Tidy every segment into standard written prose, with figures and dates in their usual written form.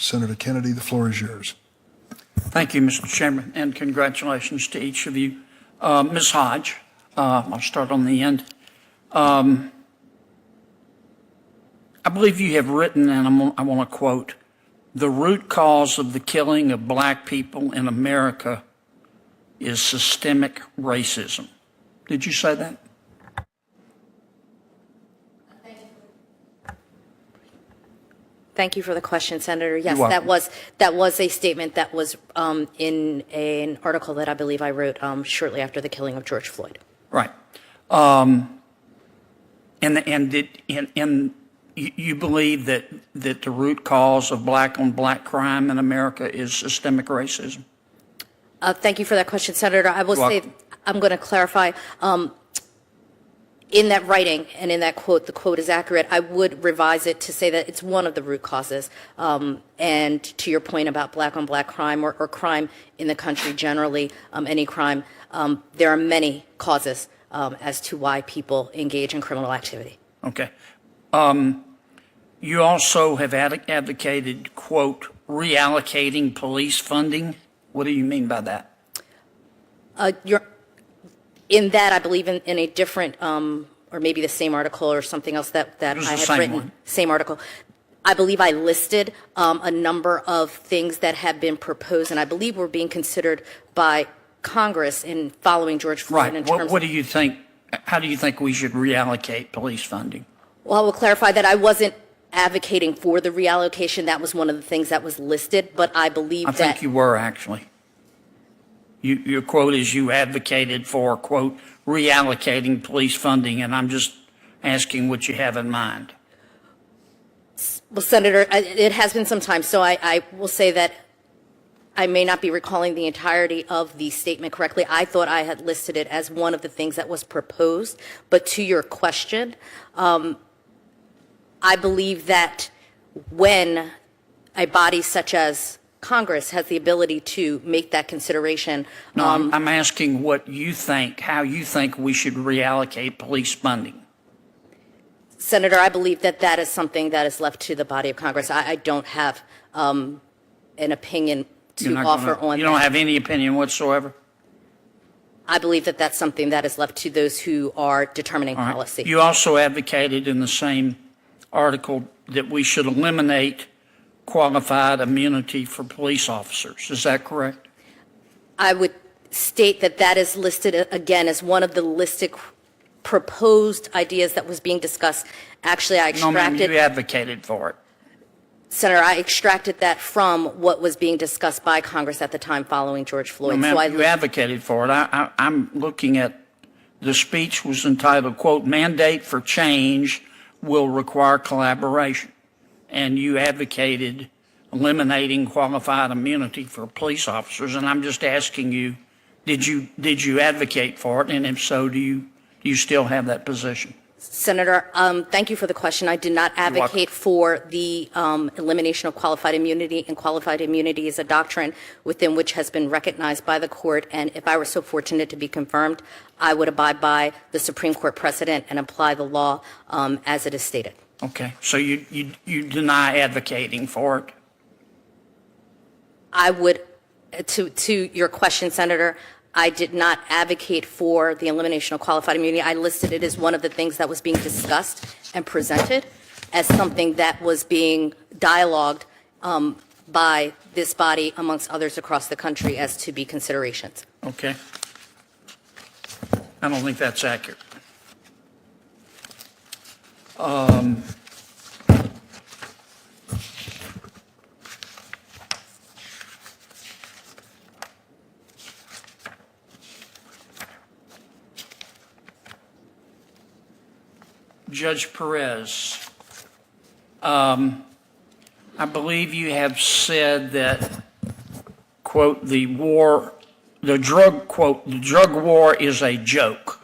Senator Kennedy, the floor is yours. Thank you, Mr. Chairman, and congratulations to each of you. Ms. Hodge, I'll start on the end. I believe you have written, and I want to quote, "The root cause of the killing of black people in America is systemic racism." Did you say that? Thank you for the question, Senator. Yes, You're that was a statement that was in an article that I believe I wrote shortly after the killing of George Floyd. Right. You believe that the root cause of black-on-black crime in America is systemic racism? Thank you for that question, Senator. I will say, I'm going to clarify. In that writing and in that quote, the quote is accurate. I would revise it to say that it's one of the root causes. And to your point about black-on-black crime or crime in the country generally, any crime, there are many causes as to why people engage in criminal activity. Okay. You also have advocated, quote, reallocating police funding. What do you mean by that? In that, I believe in a different, or maybe the same article or something else that I had written. One. Same article. I believe I listed a number of things that have been proposed and I believe were being considered by Congress in following George Floyd. Right. What do you think? How do you think we should reallocate police funding? Well, I will clarify that I wasn't advocating for the reallocation. That was one of the things that was listed, but I believe that... I think you were, actually. Your quote is you advocated for, quote, reallocating police funding, and I'm just asking what you have in mind. Well, Senator, it has been some time, so I will say that I may not be recalling the entirety of the statement correctly. I thought I had listed it as one of the things that was proposed, but to your question, I believe that when a body such as Congress has the ability to make that consideration. No, I'm asking what you think, how you think we should reallocate police funding. Senator, I believe that that is something that is left to the body of Congress. I don't have an opinion to offer on that. You don't have any opinion whatsoever? I believe that that's something that is left to those who are determining policy. You also advocated in the same article that we should eliminate qualified immunity for police officers. Is that correct? I would state that that is listed again as one of the listed proposed ideas that was being discussed. Actually, I extracted... No, ma'am, you advocated for it. Senator, I extracted that from what was being discussed by Congress at the time following George Floyd. No, ma'am, you advocated for it. I'm looking at the speech was entitled, quote, mandate for change will require collaboration. And you advocated eliminating qualified immunity for police officers. And I'm just asking you, did you advocate for it? And if so, do you still have that position? Senator, thank you for the question. I did not advocate for the elimination of qualified immunity, and qualified immunity is a doctrine within which has been recognized by the court. And if I were so fortunate to be confirmed, I would abide by the Supreme Court precedent and apply the law as it is stated. Okay, so you deny advocating for it? I would, to your question, Senator, I did not advocate for the elimination of qualified immunity. I listed it as one of the things that was being discussed and presented as something that was being dialogued by this body amongst others across the country as to be considerations. Okay. I don't think that's accurate. Judge Perez, I believe you have said that, quote, the drug war is a joke.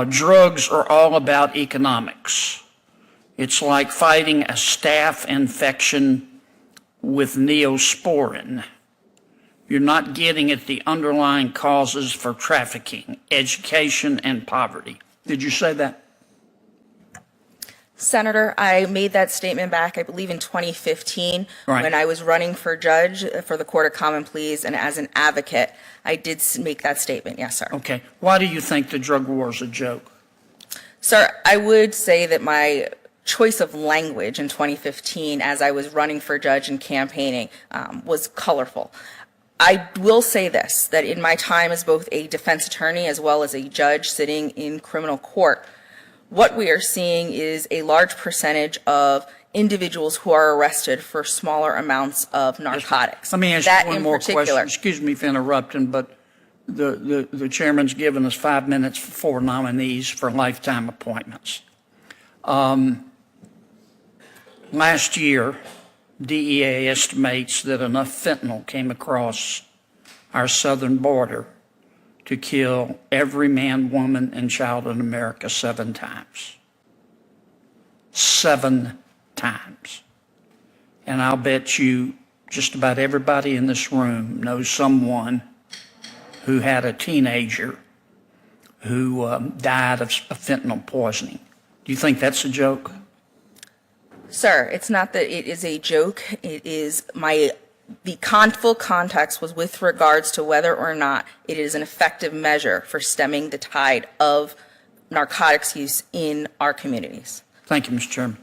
Drugs are all about economics. It's like fighting a staph infection with neosporin. You're not getting at the underlying causes for trafficking, education, and poverty. Did you say that? Senator, I made that statement back, I believe, in 2015, Right. when I was running for judge for the Court of Common Pleas, and as an advocate, I did make that statement. Yes, sir. Okay. Why do you think the drug war is a joke? Sir, I would say that my choice of language in 2015, as I was running for judge and campaigning, was colorful. I will say this, that in my time as both a defense attorney as well as a judge sitting in criminal court, what we are seeing is a large percentage of individuals who are arrested for smaller amounts of narcotics. Let me ask That you one in more particular- question. Excuse me for interrupting, but the chairman's given us 5 minutes for 4 nominees for lifetime appointments. Last year, DEA estimates that enough fentanyl came across our southern border to kill every man, woman, and child in America 7 times. 7 times. And I'll bet you just about everybody in this room knows someone who had a teenager who died of fentanyl poisoning. Do you think that's a joke? Sir, it's not that it is a joke. It is the full context was with regards to whether or not it is an effective measure for stemming the tide of narcotics use in our communities. Thank you, Mr. Chairman.